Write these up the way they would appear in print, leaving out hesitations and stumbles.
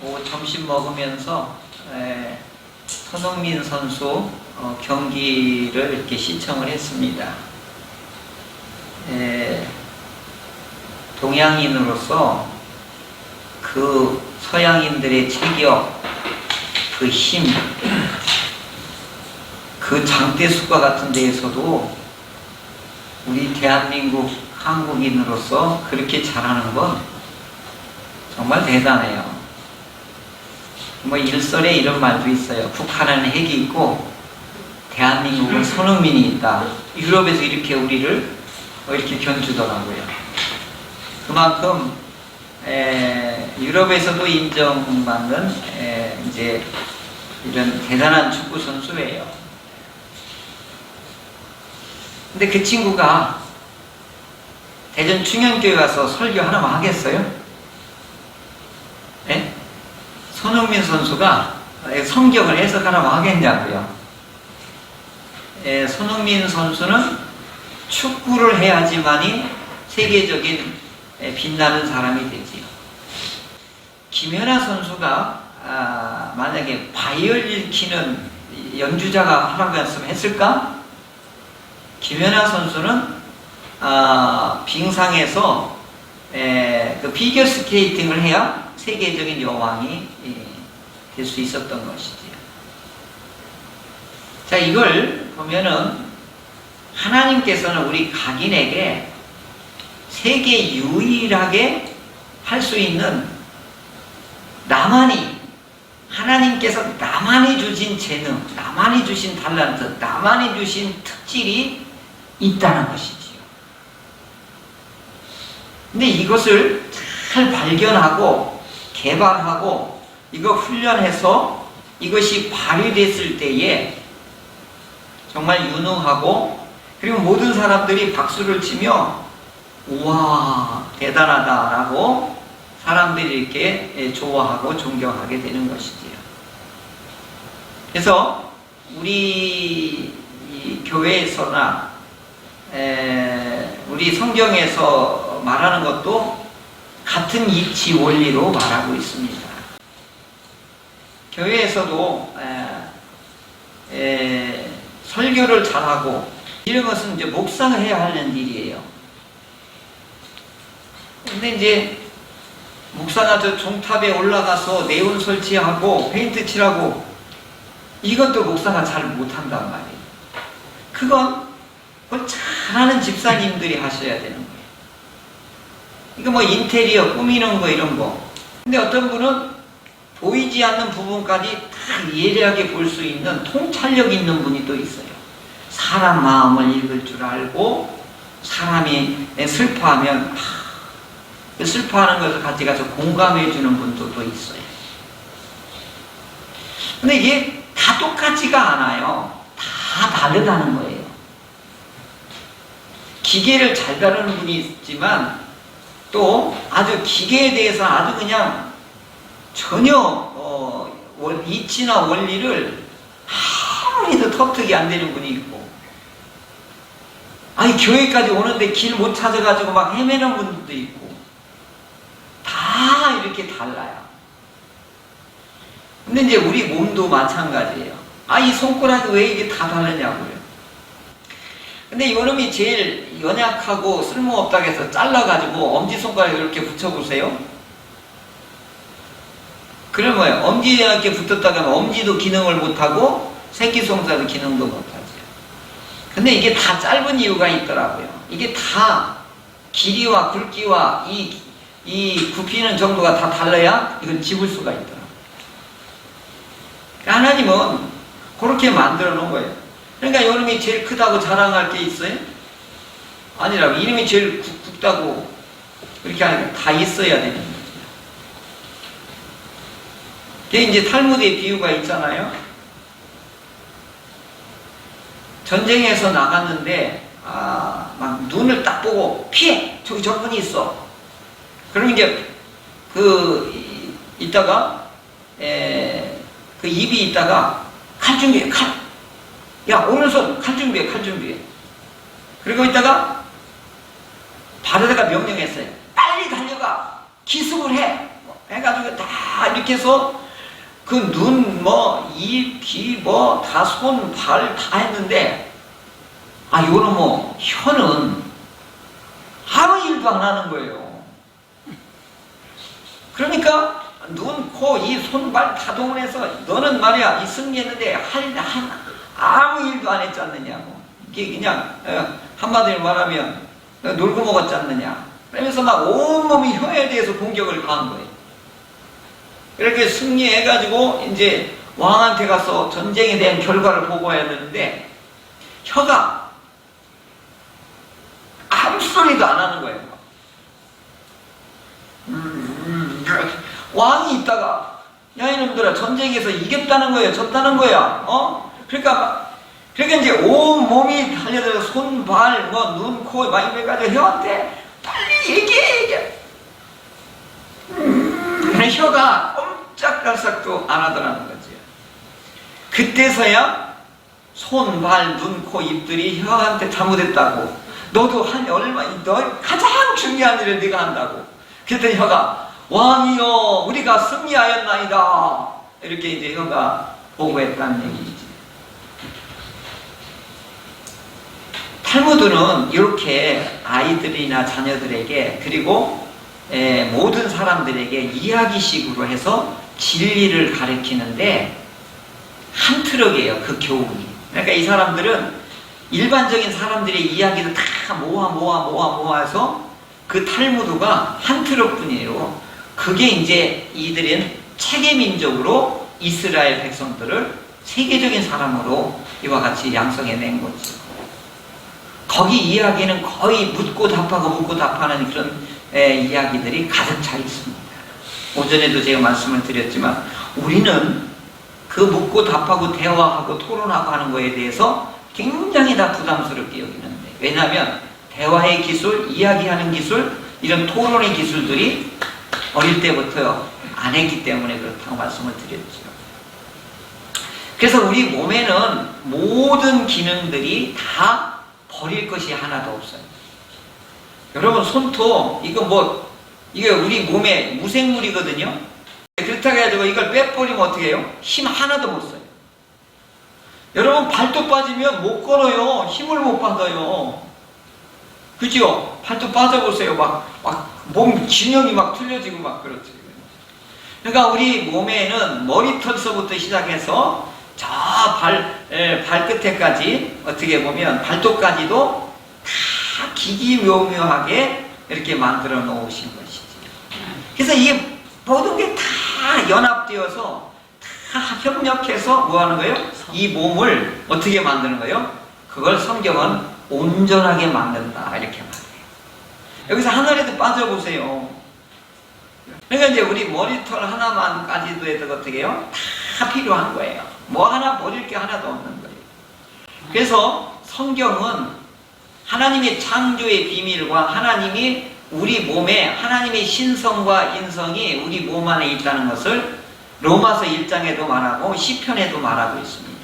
오후 점심 먹으면서 손흥민 선수 경기를 이렇게 시청을 했습니다. 동양인으로서 그 서양인들의 체격, 그 힘, 그 장대수과 같은 데에서도 우리 대한민국 한국인으로서 그렇게 잘하는 건 정말 대단해요. 뭐 일설에 이런 말도 있어요. 북한은 핵이 있고 대한민국은 손흥민이 있다. 유럽에서 이렇게 우리를 이렇게 견주더라고요. 그만큼 유럽에서도 인정받는 이제 이런 대단한 축구 선수예요. 근데 그 친구가 대전 충현교회 가서 설교 하나만 하겠어요? 네? 손흥민 선수가 성경을 해석하라고 하겠냐고요. 손흥민 선수는 축구를 해야지만이 세계적인 빛나는 사람이 되지요. 김연아 선수가 만약에 바이올린 키는 연주자가 하라고 했으면 했을까? 김연아 선수는 빙상에서 그 피겨 스케이팅을 해야 세계적인 여왕이 될 수 있었던 것이지요. 자, 이걸 보면은 하나님께서는 우리 각인에게 세계 유일하게 할 수 있는 나만이, 하나님께서 나만이 주신 재능, 나만이 주신 달란트, 나만이 주신 특질이 있다는 것이지요. 근데 이것을 잘 발견하고 개발하고 이거 훈련해서 이것이 발휘됐을 때에 정말 유능하고, 그리고 모든 사람들이 박수를 치며 우와 대단하다라고 사람들이 이렇게 좋아하고 존경하게 되는 것이지요. 그래서 우리 교회에서나 우리 성경에서 말하는 것도 같은 이치 원리로 말하고 있습니다. 교회에서도 설교를 잘하고 이런 것은 이제 묵상을 해야 하는 일이에요. 근데 이제 묵상가 저 종탑에 올라가서 네온 설치하고 페인트 칠하고 이것도 묵상가 잘 못한단 말이에요. 그건 그걸 잘하는 집사님들이 하셔야 되는 거예요. 이거 뭐 인테리어 꾸미는 거 이런 거. 근데 어떤 분은 보이지 않는 부분까지 다 예리하게 볼 수 있는 통찰력 있는 분이 또 있어요. 사람 마음을 읽을 줄 알고 사람이 슬퍼하면 슬퍼하는 것을 같이 가서 공감해 주는 분도 또 있어요. 근데 이게 다 똑같지가 않아요. 다 다르다는 거예요. 기계를 잘 다루는 분이 있지만 또 아주 기계에 대해서 아주 그냥 전혀 이치나 원리를 아무리도 터득이 안 되는 분이 있고, 아니 교회까지 오는데 길 못 찾아가지고 막 헤매는 분들도 있고, 다 이렇게 달라요. 근데 이제 우리 몸도 마찬가지예요. 이 손가락이 왜 이게 다 다르냐고요. 근데 이놈이 제일 연약하고 쓸모없다고 해서 잘라가지고 엄지손가락에 이렇게 붙여보세요. 그러면 뭐예요? 엄지에 이렇게 붙었다가 하면 엄지도 기능을 못하고 새끼손가락도 기능도 못하죠. 근데 이게 다 짧은 이유가 있더라고요. 이게 다 길이와 굵기와 이 굽히는 정도가 다 달라야 이걸 집을 수가 있더라고요. 하나님은 그렇게 만들어 놓은 거예요. 그러니까 이놈이 제일 크다고 자랑할 게 있어요? 아니라고. 이놈이 제일 굵다고 그렇게 하니까 다 있어야 되는 거죠. 그게 이제 탈무드의 비유가 있잖아요. 전쟁에서 나갔는데 막 눈을 딱 보고 피해! 저기 적군이 있어. 그러면 이제 이따가 그 입이 있다가 칼 준비해, 칼! 야, 오른손 칼 준비해, 칼 준비해. 그리고 있다가 바로다가 명령했어요. 빨리 달려가! 기습을 해! 해가지고 다 이렇게 해서 그 눈, 뭐, 입, 귀, 뭐, 다 손, 발 다 했는데, 요런 뭐, 혀는 아무 일도 안 하는 거예요. 그러니까, 눈, 코, 입, 손, 발 다 동원해서, 너는 말이야, 이 승리했는데, 아무 일도 안 했지 않느냐고. 이게 그냥, 한마디로 말하면, 놀고 먹었지 않느냐. 그러면서 막 온몸이 혀에 대해서 공격을 가한 거예요. 이렇게 승리해가지고 이제 왕한테 가서 전쟁에 대한 결과를 보고해야 되는데 혀가 아무 소리도 안 하는 거예요. 왕이 있다가 야 이놈들아 전쟁에서 이겼다는 거예요, 졌다는 거야. 그러니까 이제 온 몸이 달려들어서 손, 발, 뭐 눈, 코 막 이래가지고 혀한테 빨리 얘기해. 혀가 꼼짝달싹도 안 하더라는 거지. 그때서야 손, 발, 눈, 코, 입들이 혀한테 잘못했다고. 너도 너 가장 중요한 일을 네가 한다고. 그랬더니 혀가 왕이여 우리가 승리하였나이다. 이렇게 이제 혀가 보고했다는 얘기지. 탈무드는 이렇게 아이들이나 자녀들에게 그리고 모든 사람들에게 이야기식으로 해서 진리를 가르치는데 한 트럭이에요, 그 교훈이. 그러니까 이 사람들은 일반적인 사람들의 이야기를 다 모아서 그 탈무드가 한 트럭뿐이에요. 그게 이제 이들은 체계민족으로 이스라엘 백성들을 세계적인 사람으로 이와 같이 양성해낸 거죠. 거기 이야기는 거의 묻고 답하는 그런 이야기들이 가득 차 있습니다. 오전에도 제가 말씀을 드렸지만 우리는 그 묻고 답하고 대화하고 토론하고 하는 거에 대해서 굉장히 다 부담스럽게 여기는데, 왜냐하면 대화의 기술, 이야기하는 기술, 이런 토론의 기술들이 어릴 때부터 안 했기 때문에 그렇다고 말씀을 드렸죠. 그래서 우리 몸에는 모든 기능들이 다 버릴 것이 하나도 없어요. 여러분 손톱 이게 우리 몸의 무생물이거든요. 그렇다고 해가지고 이걸 빼버리면 어떻게 해요? 힘 하나도 못 써요. 여러분 발톱 빠지면 못 걸어요. 힘을 못 받아요. 그죠? 발톱 빠져보세요. 막 몸 균형이 막 틀려지고 막 그렇지. 그러니까 우리 몸에는 머리털서부터 시작해서 저 발끝에까지 어떻게 보면 발톱까지도 다 기기묘묘하게 이렇게 만들어 놓으신 것이지. 그래서 이게 모든 게 다 연합되어서 다 협력해서 뭐 하는 거예요? 이 몸을 어떻게 만드는 거예요? 그걸 성경은 온전하게 만든다 이렇게 말해요. 여기서 하나라도 빠져보세요. 그러니까 이제 우리 머리털 하나만까지도 해도 어떻게 해요? 다 필요한 거예요. 뭐 하나 버릴 게 하나도 없는 거예요. 그래서 성경은 하나님의 창조의 비밀과 하나님이 우리 몸에 하나님의 신성과 인성이 우리 몸 안에 있다는 것을 로마서 1장에도 말하고 시편에도 말하고 있습니다.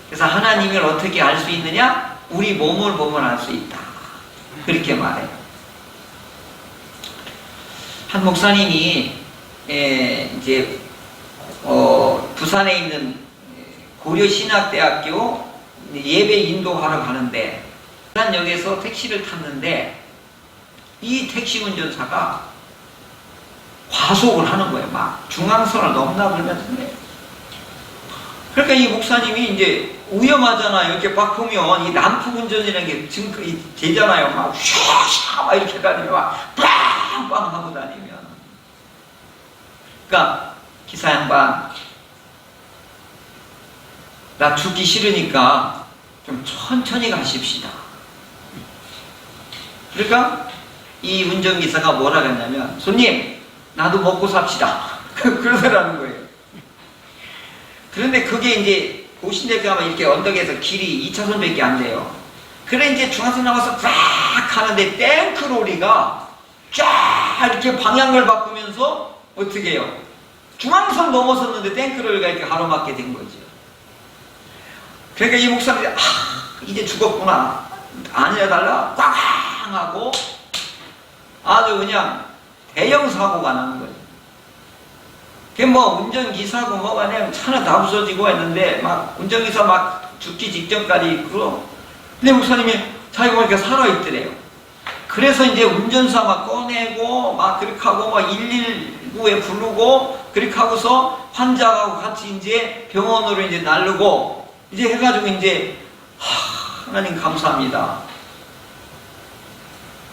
그래서 하나님을 어떻게 알 수 있느냐? 우리 몸을 보면 알 수 있다. 그렇게 말해요. 한 목사님이 이제 부산에 있는 고려신학대학교 예배 인도하러 가는데 부산역에서 택시를 탔는데 이 택시 운전사가 과속을 하는 거예요. 막 중앙선을 넘나 그러면서. 그러니까 이 목사님이 이제 위험하잖아요. 이렇게 막 보면 이 난폭 운전이라는 게 되잖아요. 막 샤샤 막 이렇게 다니면 막 빵빵 하고 다니면. 그러니까 기사 양반, 나 죽기 싫으니까 좀 천천히 가십시다. 그러니까 이 운전기사가 뭐라 그랬냐면, 손님 나도 먹고 삽시다. 그러더라는 거예요. 그런데 그게 이제 고신대교 가면 이렇게 언덕에서 길이 2차선밖에 안 돼요. 그래 이제 중앙선 나가서 쫙 가는데 탱크로리가 쫙 이렇게 방향을 바꾸면서 어떻게 해요? 중앙선 넘어섰는데 탱크로리가 이렇게 가로막게 된 거죠. 그러니까 이 목사님이 이제 죽었구나. 아니야달라 꽝 하고 아주 그냥 대형 사고가 나는 거예요. 그게 뭐 운전기사고 뭐가 그냥 차는 다 부서지고 했는데 막 운전기사 막 죽기 직전까지 그러. 근데 목사님이 자기가 보니까 살아있더래요. 그래서 이제 운전사 막 꺼내고 막 그렇게 하고 막 119에 부르고 그렇게 하고서 환자하고 같이 이제 병원으로 이제 나르고 이제 해가지고 이제 하나님 감사합니다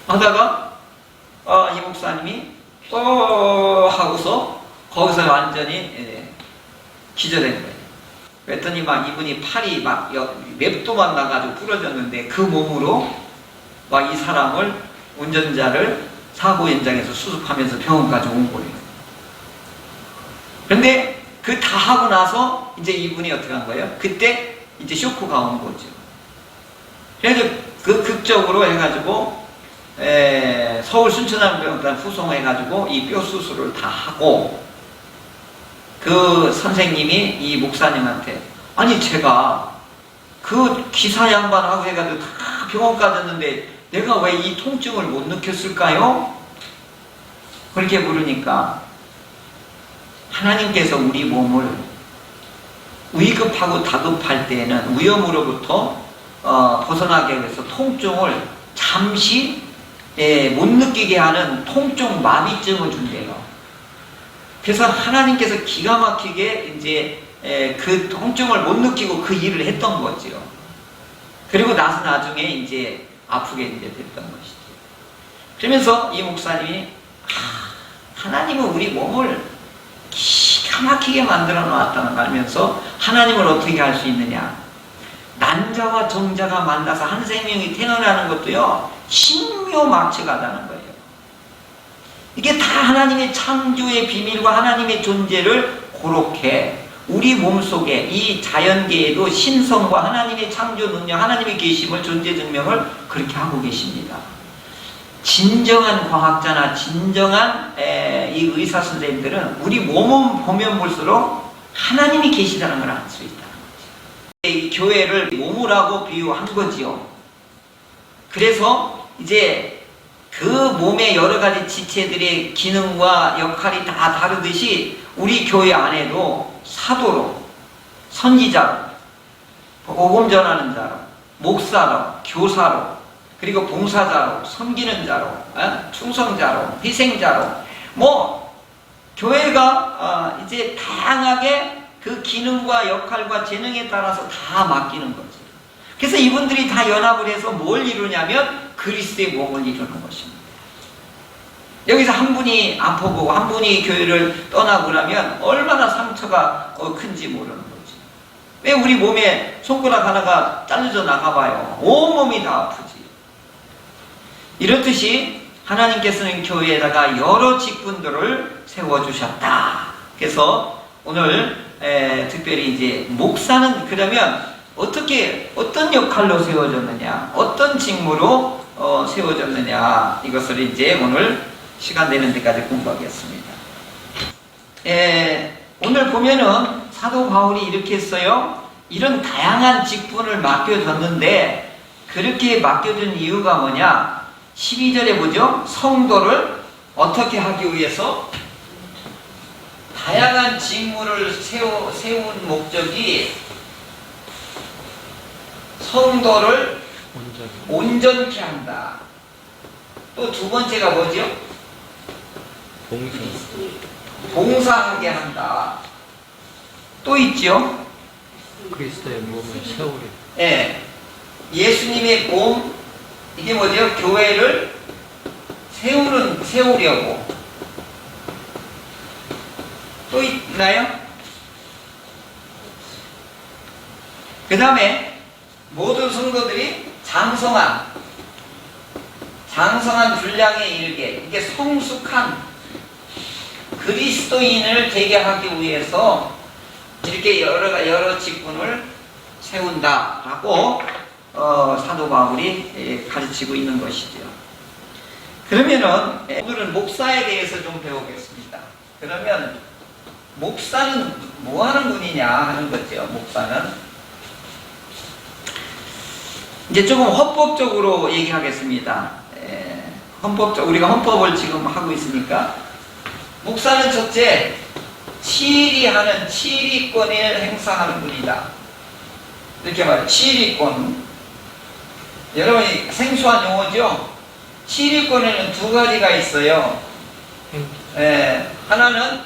하다가 이 목사님이 하고서 거기서 완전히 기절한 거예요. 그랬더니 막 이분이 팔이 막 맵도만 나가지고 부러졌는데 그 몸으로 막 이 사람을 운전자를 사고 현장에서 수습하면서 병원까지 온 거예요. 그런데 그 다 하고 나서 이제 이분이 어떻게 한 거예요? 그때 이제 쇼크가 온 거죠. 그래서 그 극적으로 해가지고 서울 순천향병원단 후송해가지고 이 뼈 수술을 다 하고 그 선생님이 이 목사님한테 아니 제가 그 기사 양반하고 해가지고 다 병원까지 왔는데 내가 왜 이 통증을 못 느꼈을까요? 그렇게 물으니까 하나님께서 우리 몸을 위급하고 다급할 때에는 위험으로부터 벗어나게 해서 통증을 잠시 못 느끼게 하는 통증 마비증을 준대요. 그래서 하나님께서 기가 막히게 이제 그 통증을 못 느끼고 그 일을 했던 거죠. 그리고 나중에 이제 아프게 이제 됐던 것이죠. 그러면서 이 목사님이 하나님은 우리 몸을 기가 막히게 만들어 놨다는 걸 알면서 하나님을 어떻게 할 수 있느냐? 난자와 정자가 만나서 한 생명이 태어나는 것도요 신묘막측하다는 거예요. 이게 다 하나님의 창조의 비밀과 하나님의 존재를 그렇게 우리 몸속에 이 자연계에도 신성과 하나님의 창조 능력, 하나님의 계심을 존재 증명을 그렇게 하고 계십니다. 진정한 과학자나 진정한 이 의사 선생님들은 우리 몸을 보면 볼수록 하나님이 계시다는 걸 알 수 있다는 거죠. 이 교회를 몸이라고 비유한 거지요. 그래서 이제 그 몸의 여러 가지 지체들의 기능과 역할이 다 다르듯이 우리 교회 안에도 사도로, 선지자로, 복음 전하는 자로, 목사로, 교사로, 그리고 봉사자로, 섬기는 자로, 충성자로, 희생자로, 뭐 교회가 이제 다양하게 그 기능과 역할과 재능에 따라서 다 맡기는 거죠. 그래서 이분들이 다 연합을 해서 뭘 이루냐면 그리스도의 몸을 이루는 것입니다. 여기서 한 분이 아파보고 한 분이 교회를 떠나고 그러면 얼마나 상처가 큰지 모르는 거지. 왜 우리 몸에 손가락 하나가 잘려져 나가봐요. 온몸이 다 아프지. 이렇듯이 하나님께서는 교회에다가 여러 직분들을 세워주셨다. 그래서 오늘 특별히 이제 목사는 그러면 어떤 역할로 세워졌느냐, 어떤 직무로 세워졌느냐, 이것을 이제 오늘 시간 되는 데까지 공부하겠습니다. 오늘 보면은 사도 바울이 이렇게 했어요. 이런 다양한 직분을 맡겨줬는데 그렇게 맡겨준 이유가 뭐냐? 12절에 보죠. 성도를 어떻게 하기 위해서 다양한 직무를 세운 목적이 성도를 온전케 한다. 또 두 번째가 뭐죠? 봉사하게 한다. 또 있죠? 그리스도의 몸을 세우려. 예. 예수님의 몸, 이게 뭐죠? 교회를 세우려고. 또 있나요? 그 다음에 모든 성도들이 장성한 분량에 이르게, 이게 성숙한 그리스도인을 되게 하기 위해서 이렇게 여러 직분을 세운다라고 사도 바울이 가르치고 있는 것이죠. 그러면은 오늘은 목사에 대해서 좀 배우겠습니다. 그러면 목사는 뭐 하는 분이냐 하는 거죠. 목사는 이제 조금 헌법적으로 얘기하겠습니다. 우리가 헌법을 지금 하고 있으니까 목사는 첫째 치리하는 치리권을 행사하는 분이다. 이렇게 말해요. 치리권. 여러분이 생소한 용어죠? 치리권에는 두 가지가 있어요. 하나는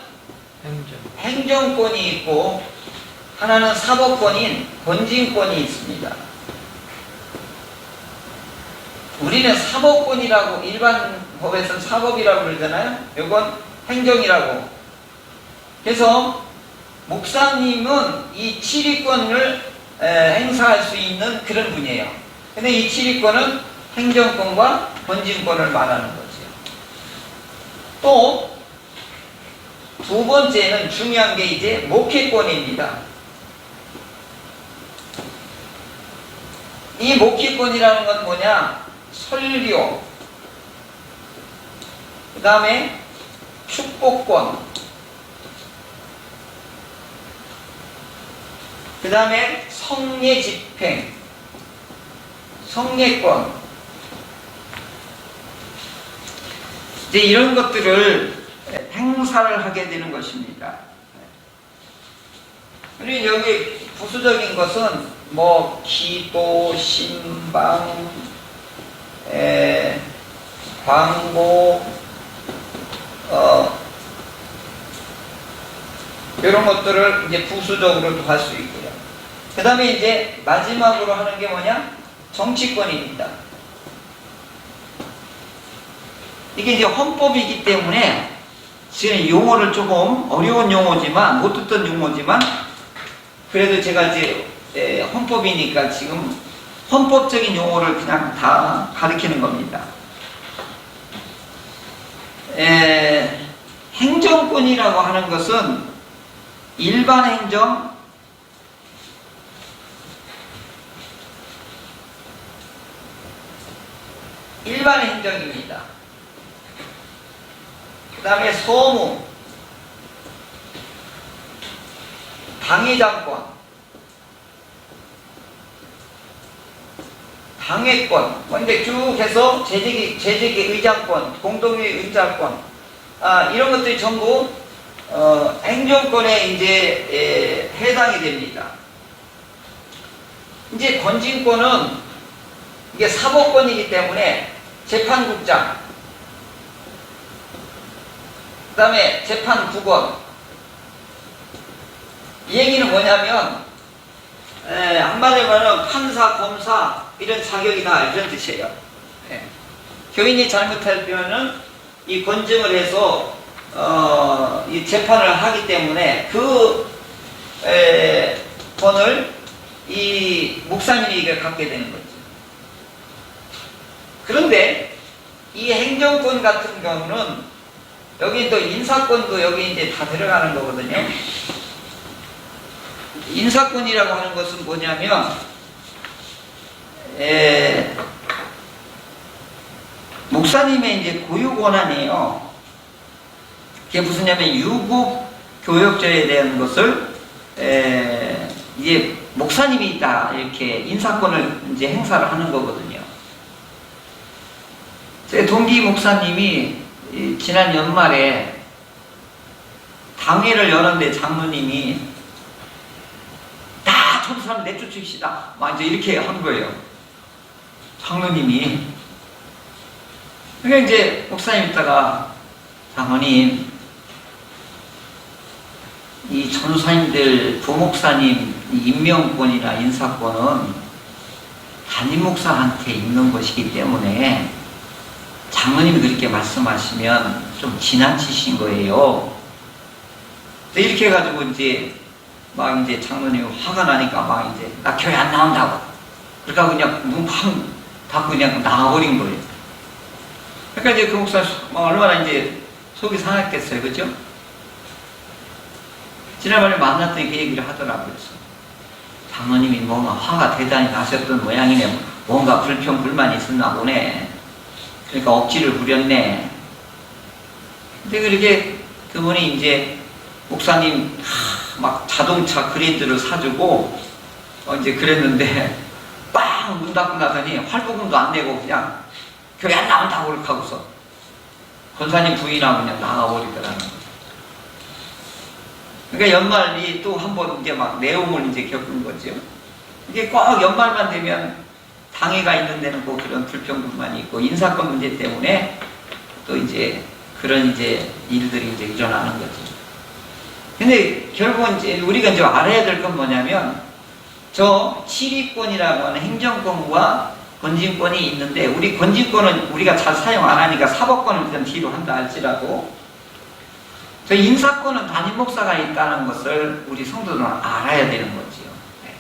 행정권이 있고 하나는 사법권인 권진권이 있습니다. 우리는 사법권이라고 일반 법에서는 사법이라고 그러잖아요. 이건 행정이라고. 그래서 목사님은 이 치리권을 행사할 수 있는 그런 분이에요. 근데 이 치리권은 행정권과 권진권을 말하는 거죠. 또 두 번째는 중요한 게 이제 목회권입니다. 이 목회권이라는 건 뭐냐? 설교, 그 다음에 축복권, 그 다음에 성례 집행, 성례권, 이제 이런 것들을 행사를 하게 되는 것입니다. 그리고 여기 부수적인 것은 뭐 기도, 신방, 광고, 이런 것들을 이제 부수적으로도 할 수 있고요. 그 다음에 이제 마지막으로 하는 게 뭐냐? 정치권입니다. 이게 이제 헌법이기 때문에 지금 용어를 조금 어려운 용어지만, 못 듣던 용어지만, 그래도 제가 이제 헌법이니까 지금 헌법적인 용어를 그냥 다 가르치는 겁니다. 행정권이라고 하는 것은 일반 행정, 일반 행정입니다. 그 다음에 소무, 당의장권, 당회권, 이제 쭉 해서 재직의 의장권, 공동의 의장권, 이런 것들이 전부 행정권에 이제 해당이 됩니다. 이제 권진권은 이게 사법권이기 때문에 재판국장, 그 다음에 재판국원. 이 얘기는 뭐냐면 한마디로 말하면 판사, 검사 이런 자격이다 이런 뜻이에요. 교인이 잘못하면은 이 권증을 해서 이 재판을 하기 때문에 그 권을 이 목사님이 이걸 갖게 되는 거죠. 그런데 이 행정권 같은 경우는 여기 또 인사권도 여기 이제 다 들어가는 거거든요. 인사권이라고 하는 것은 뭐냐면 목사님의 이제 고유 권한이에요. 그게 무슨냐면 유급 교역자에 대한 것을 이제 목사님이 있다 이렇게 인사권을 이제 행사를 하는 거거든요. 제 동기 목사님이 지난 연말에 당회를 여는데 장로님이 다 저 사람 내쫓읍시다 막 이제 이렇게 한 거예요. 장로님이. 그러니까 이제 목사님 있다가 장로님 이 전사님들 부목사님 임명권이나 인사권은 담임 목사한테 있는 것이기 때문에 장로님이 그렇게 말씀하시면 좀 지나치신 거예요. 이렇게 해가지고 이제 막 이제 장로님이 화가 나니까 막 이제 나 교회 안 나온다고. 그러니까 그냥 문 팡 닫고 그냥 나가버린 거예요. 그러니까 이제 그 목사 얼마나 이제 속이 상했겠어요, 그죠? 지난번에 만났더니 그 얘기를 하더라고요. 그래서 장로님이 뭔가 화가 대단히 나셨던 모양이네. 뭔가 불평 불만이 있었나 보네. 그러니까 억지를 부렸네. 근데 그렇게 그분이 이제 목사님 막 자동차 그랜드를 사주고 이제 그랬는데 빵 문 닫고 나더니 활보금도 안 내고 그냥 교회 안 나온다고 그렇게 하고서 권사님 부인하고 그냥 나가버리더라는 거죠. 그러니까 연말이 또 한 번 이제 막 내용을 이제 겪은 거죠. 이게 꼭 연말만 되면 당회가 있는 데는 꼭 그런 불평불만이 있고 인사권 문제 때문에 또 이제 그런 이제 일들이 이제 일어나는 거죠. 근데 결국은 이제 우리가 이제 알아야 될 건 뭐냐면 저 치리권이라고 하는 행정권과 건진권이 있는데 우리 건진권은 우리가 잘 사용 안 하니까 사법권을 일단 뒤로 한다 할지라도 저 인사권은 담임 목사가 있다는 것을 우리 성도들은 알아야 되는 거지요. 네.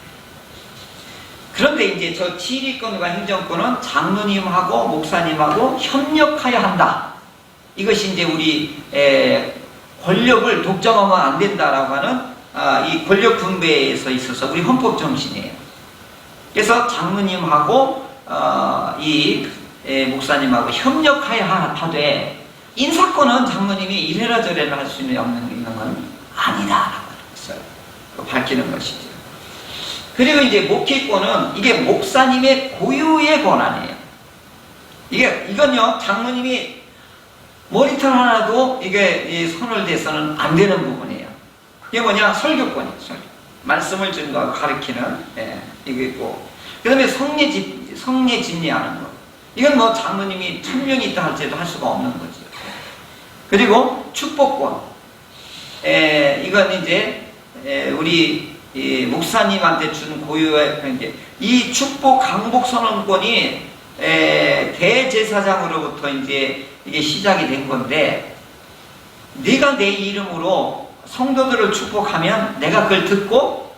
그런데 이제 저 치리권과 행정권은 장로님하고 목사님하고 협력하여 한다. 이것이 이제 우리 권력을 독점하면 안 된다라고 하는 이 권력 분배에서 있어서 우리 헌법 정신이에요. 그래서 장로님하고 이 목사님하고 협력하여 하되 인사권은 장로님이 이래라 저래라 할 수 있는 건 아니다라고 하는 것을 밝히는 것이죠. 그리고 이제 목회권은 이게 목사님의 고유의 권한이에요. 이건요 장로님이 머리털 하나도 이게 손을 대서는 안 되는 부분이에요. 이게 뭐냐? 설교권이에요. 말씀을 증거하고 가르치는 이게 있고, 그 다음에 성례 집례하는 거. 이건 뭐 장로님이 1000명이 있다 할지도 할 수가 없는 거죠. 그리고 축복권. 이건 이제 우리 목사님한테 준 고유의 이제 이 축복 강복 선언권이 대제사장으로부터 이제 이게 시작이 된 건데, 네가 내 이름으로 성도들을 축복하면 내가 그걸 듣고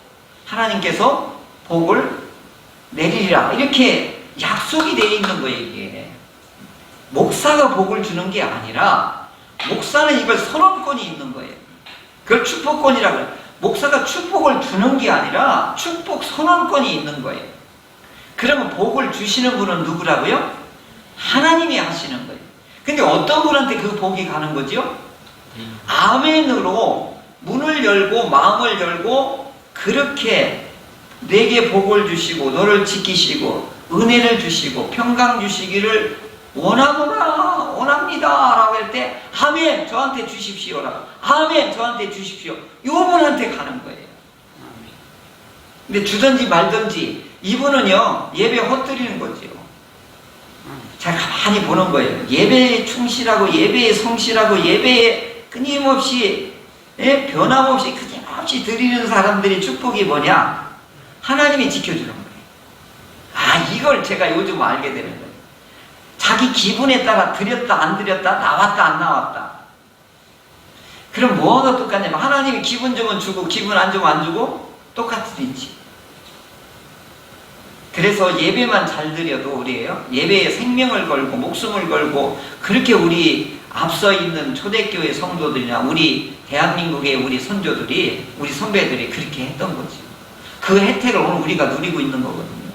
하나님께서 복을 내리리라. 이렇게 약속이 되어 있는 거예요, 이게. 목사가 복을 주는 게 아니라 목사는 이걸 선언권이 있는 거예요. 그걸 축복권이라고 해요. 목사가 축복을 주는 게 아니라 축복 선언권이 있는 거예요. 그러면 복을 주시는 분은 누구라고요? 하나님이 하시는 거예요. 근데 어떤 분한테 그 복이 가는 거죠? 아멘으로 문을 열고 마음을 열고 그렇게 내게 복을 주시고 너를 지키시고 은혜를 주시고 평강 주시기를 원합니다 라고 할 때 아멘 저한테 주십시오 라고 아멘 저한테 주십시오 요분한테 가는 거예요. 근데 주든지 말든지 이분은요 예배 헛들이는 거죠. 잘 가만히 보는 거예요. 예배에 충실하고 예배에 성실하고 예배에 끊임없이 변함없이 끊임없이 드리는 사람들의 축복이 뭐냐? 하나님이 지켜주는 거예요. 이걸 제가 요즘 알게 되는 거예요. 자기 기분에 따라 드렸다 안 드렸다 나왔다 안 나왔다. 그럼 뭐가 똑같냐면 하나님이 기분 주면 주고 기분 안 주면 안 주고 똑같지. 그래서 예배만 잘 드려도 우리예요. 예배에 생명을 걸고 목숨을 걸고 그렇게 우리 앞서 있는 초대교회 성도들이나 우리 대한민국의 우리 선조들이 우리 선배들이 그렇게 했던 거죠. 그 혜택을 오늘 우리가 누리고 있는 거거든요.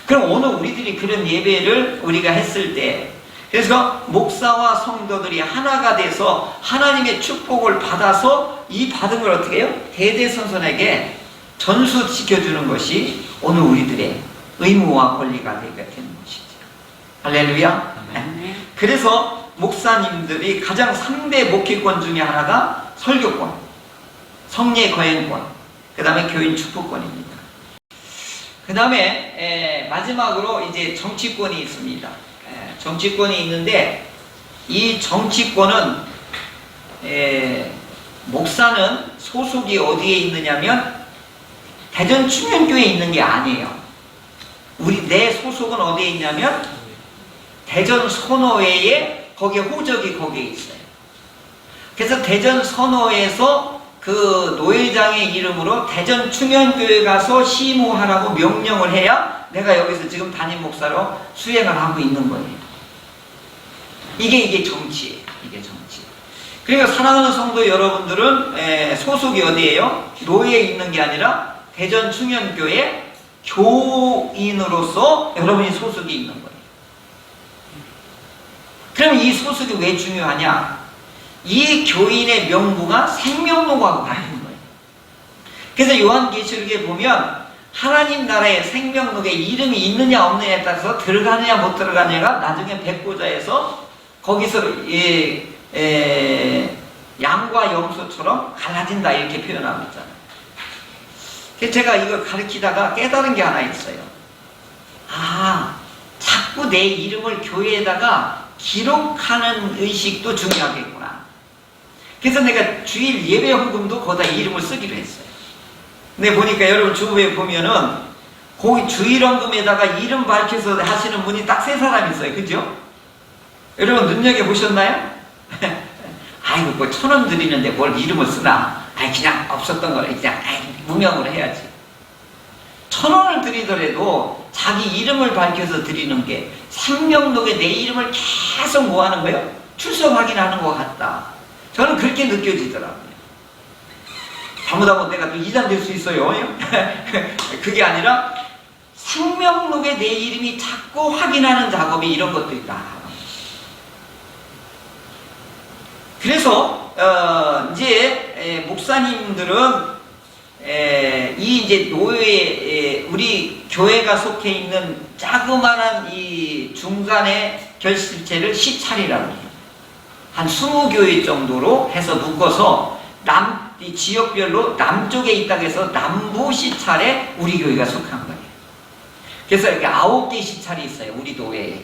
그럼 오늘 우리들이 그런 예배를 우리가 했을 때 그래서 목사와 성도들이 하나가 돼서 하나님의 축복을 받아서 이 받은 걸 어떻게 해요? 대대손손에게 전수시켜주는 것이 오늘 우리들의 의무와 권리가 되는 것이죠. 할렐루야. 네. 그래서 목사님들이 가장 3대 목회권 중에 하나가 설교권, 성례 거행권, 그 다음에 교인 축복권입니다. 그 다음에 마지막으로 이제 정치권이 있습니다. 정치권이 있는데 이 정치권은 목사는 소속이 어디에 있느냐면 대전 충현교회에 있는 게 아니에요. 내 소속은 어디에 있냐면 대전 선호회에 거기에 호적이 거기에 있어요. 그래서 대전 선호회에서 그 노회장의 이름으로 대전 충현교회 가서 시무하라고 명령을 해야 내가 여기서 지금 담임 목사로 수행을 하고 있는 거예요. 이게 정치예요. 이게 정치. 그러니까 사랑하는 성도 여러분들은 소속이 어디예요? 노회에 있는 게 아니라 대전 충현교회 교인으로서 여러분이 소속이 있는 거예요. 그럼 이 소속이 왜 중요하냐? 이 교인의 명부가 생명록하고 같은 거예요. 그래서 요한계시록에 보면 하나님 나라의 생명록에 이름이 있느냐 없느냐에 따라서 들어가느냐 못 들어가느냐가 나중에 백보자에서 거기서 양과 염소처럼 갈라진다 이렇게 표현하고 있잖아요. 그래서 제가 이걸 가르치다가 깨달은 게 하나 있어요. 아, 자꾸 내 이름을 교회에다가 기록하는 의식도 중요하겠구나. 그래서 내가 주일 예배 헌금도 거기다 이름을 쓰기로 했어요. 근데 보니까 여러분 주부에 보면은 거기 주일 헌금에다가 이름 밝혀서 하시는 분이 딱 3사람 있어요. 그죠? 여러분 눈여겨보셨나요? 아이고, 뭐 1,000원 드리는데 뭘 이름을 쓰나? 아이, 그냥 없었던 걸 그냥 무명으로 해야지. 1,000원을 드리더라도 자기 이름을 밝혀서 드리는 게 생명록에 내 이름을 계속 뭐 하는 거예요? 출석 확인하는 것 같다. 저는 그렇게 느껴지더라고요. 잘못하면 내가 또 이단 될 수 있어요. 그게 아니라 생명록에 내 이름이 자꾸 확인하는 작업이 이런 것도 있다. 그래서 이제 목사님들은 이 이제 노예 우리 교회가 속해 있는 자그마한 이 중간의 결실체를 시찰이라고 해요. 한 20교회 정도로 해서 묶어서 이 지역별로 남쪽에 있다고 해서 남부 시찰에 우리 교회가 속한 거예요. 그래서 이렇게 9개 시찰이 있어요. 우리 노예에.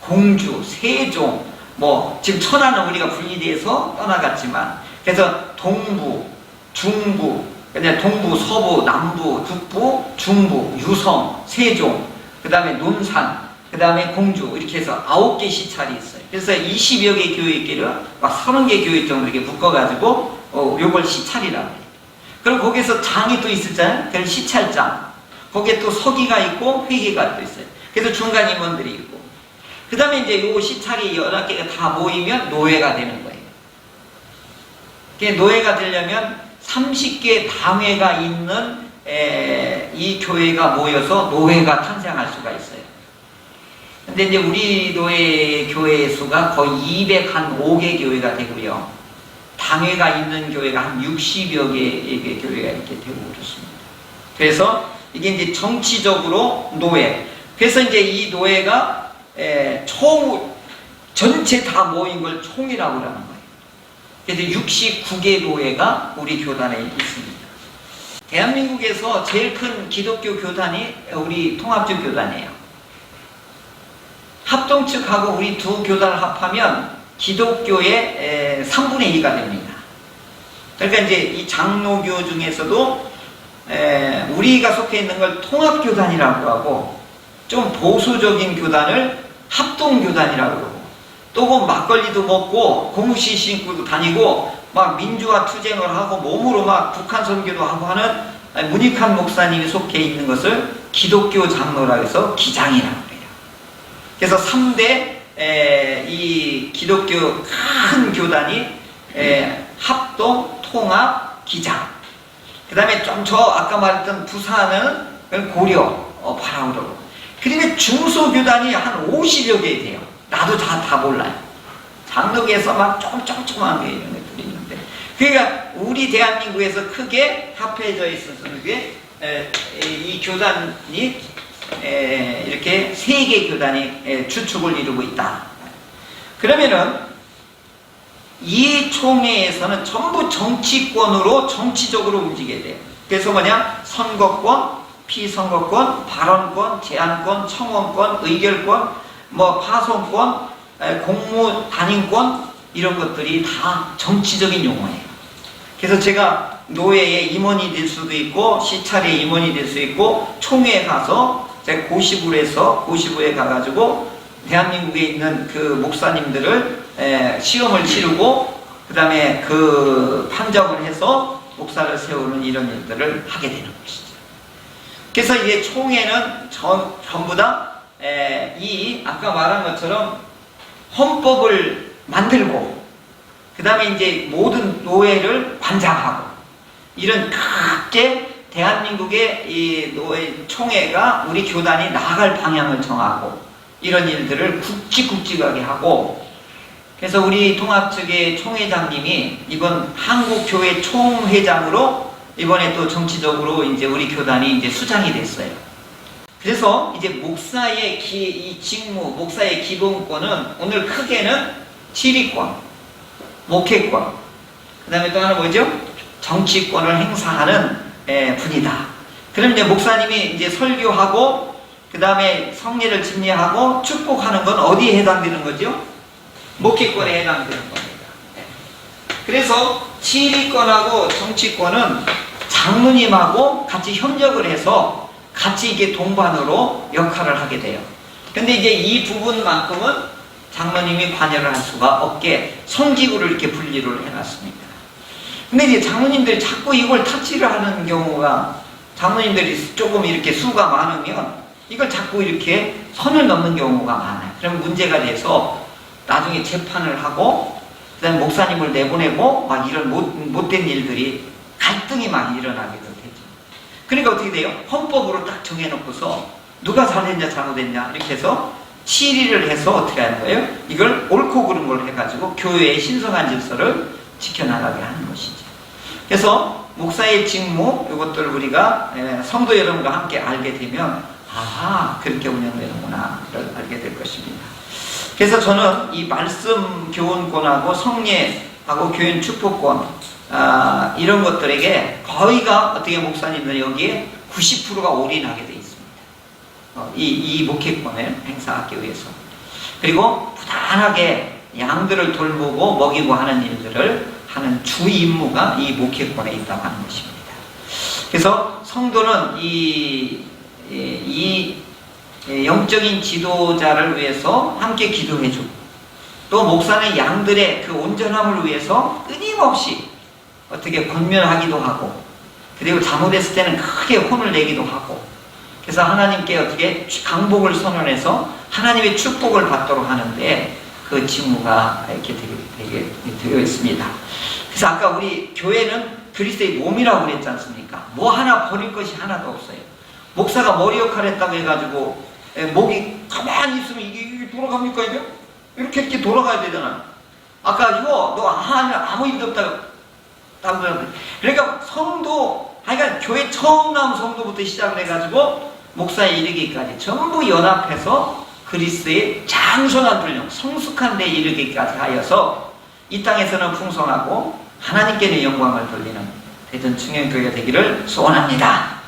공주, 세종, 뭐 지금 천안은 우리가 분리돼서 떠나갔지만, 그래서 동부, 중부, 그다음에 동부, 서부, 남부, 북부, 중부, 유성, 세종, 그 다음에 논산, 그 다음에 공주, 이렇게 해서 9개 시찰이 있어요. 그래서 20여 개 교회끼를 막 30개 교회 정도 이렇게 묶어가지고 요걸 시찰이라고 해요. 그리고 거기서 장이 또 있었잖아요. 그걸 시찰장. 거기에 또 서기가 있고 회계가 또 있어요. 그래서 중간 임원들이 있고. 그 다음에 이제 요 시찰이 여러 개가 다 모이면 노예가 되는 거예요. 노예가 되려면 30개 당회가 있는 이 교회가 모여서 노예가 탄생할 수가 있어요. 근데 이제 우리 노예 교회 수가 거의 205개 교회가 되고요. 당회가 있는 교회가 한 60여 개의 교회가 이렇게 되고 그렇습니다. 그래서 이게 이제 정치적으로 노예. 그래서 이제 이 노예가 전체 다 모인 걸 총이라고 하는 거예요. 그래서 69개 노예가 우리 교단에 있습니다. 대한민국에서 제일 큰 기독교 교단이 우리 통합주 교단이에요. 합동 측하고 우리 두 교단을 합하면 기독교의 3분의 2가 됩니다. 그러니까 이제 이 장로교 중에서도 우리가 속해 있는 걸 통합교단이라고 하고, 좀 보수적인 교단을 합동교단이라고 하고, 또 그 막걸리도 먹고 고무신 신고 다니고 막 민주화 투쟁을 하고 몸으로 막 북한 선교도 하고 하는 문익환 목사님이 속해 있는 것을 기독교 장로라고 해서 기장이라고 해요. 그래서 3대 이 기독교 큰 교단이 합동, 통합, 기장. 그 다음에 좀 저 아까 말했던 부산은 고려, 바라우로. 그다음에 중소교단이 한 50여 개 돼요. 나도 다 몰라요. 장로교에서 막 조그만 게 이런 것들이 있는데. 그러니까 우리 대한민국에서 크게 합해져 있어서는 이 교단이 이렇게 3개 교단이 주축을 이루고 있다. 그러면은 이 총회에서는 전부 정치권으로 정치적으로 움직여야 돼요. 그래서 뭐냐? 선거권, 피선거권, 발언권, 제안권, 청원권, 의결권, 뭐 파송권, 공무 단임권, 이런 것들이 다 정치적인 용어예요. 그래서 제가 노예의 임원이 될 수도 있고 시찰의 임원이 될 수 있고 총회에 가서 제가 고시부에 가가지고 대한민국에 있는 그 목사님들을 시험을 치르고 그 다음에 그 판정을 해서 목사를 세우는 이런 일들을 하게 되는 것이죠. 그래서 이제 총회는 전부 다 이 아까 말한 것처럼 헌법을 만들고 그 다음에 이제 모든 노예를 관장하고 이런 크게 대한민국의 이 노예 총회가 우리 교단이 나아갈 방향을 정하고 이런 일들을 굵직굵직하게 하고, 그래서 우리 통합 측의 총회장님이 이번 한국교회 총회장으로 이번에 또 정치적으로 이제 우리 교단이 이제 수장이 됐어요. 그래서 이제 목사의 이 직무, 목사의 기본권은 오늘 크게는 지휘권, 목회권, 그 다음에 또 하나 뭐죠? 정치권을 행사하는 분이다. 그럼 이제 목사님이 이제 설교하고 그 다음에 성례를 집례하고 축복하는 건 어디에 해당되는 거죠? 목회권에 해당되는 겁니다. 그래서 치리권하고 정치권은 장로님하고 같이 협력을 해서 같이 이게 동반으로 역할을 하게 돼요. 근데 이제 이 부분만큼은 장로님이 관여를 할 수가 없게 성직으로 이렇게 분리를 해놨습니다. 근데 이제 장로님들이 자꾸 이걸 타치를 하는 경우가, 장로님들이 조금 이렇게 수가 많으면 이걸 자꾸 이렇게 선을 넘는 경우가 많아요. 그럼 문제가 돼서 나중에 재판을 하고 그 다음에 목사님을 내보내고 막 이런 못된 일들이, 갈등이 많이 일어나기도 되죠. 그러니까 어떻게 돼요? 헌법으로 딱 정해놓고서 누가 잘했냐 잘못했냐 이렇게 해서 시리를 해서 어떻게 하는 거예요? 이걸 옳고 그른 걸 해가지고 교회의 신성한 질서를 지켜나가게 하는 것이죠. 그래서 목사의 직무, 이것들을 우리가 성도 여러분과 함께 알게 되면 아하, 그렇게 운영되는구나 알게 될 것입니다. 그래서 저는 이 말씀 교훈권하고 성례하고 교인 축복권 이런 것들에게 거의가 어떻게 목사님들이 여기에 90%가 올인하게 되어 있습니다. 이 목회권을 행사하기 위해서. 그리고 부단하게 양들을 돌보고 먹이고 하는 일들을 하는 주 임무가 이 목회권에 있다고 하는 것입니다. 그래서 성도는 이 영적인 지도자를 위해서 함께 기도해주고, 또 목사는 양들의 그 온전함을 위해서 끊임없이 어떻게 권면하기도 하고, 그리고 잘못했을 때는 크게 혼을 내기도 하고, 그래서 하나님께 어떻게 강복을 선언해서 하나님의 축복을 받도록 하는데 그 직무가 이렇게 되게 되어 있습니다. 그래서 아까 우리 교회는 그리스도의 몸이라고 그랬지 않습니까? 뭐 하나 버릴 것이 하나도 없어요. 목사가 머리 역할 했다고 해가지고 목이 가만히 있으면 이게 돌아갑니까? 이렇게 돌아가야 되잖아. 아까 이거 너 아무 일도 없다고. 그러니까 성도, 그러니까 교회 처음 나온 성도부터 시작을 해가지고 목사에 이르기까지 전부 연합해서 그리스도의 장성한 분량, 성숙한 데 이르기까지 하여서 이 땅에서는 풍성하고 하나님께는 영광을 돌리는 대전 충현교회가 되기를 소원합니다.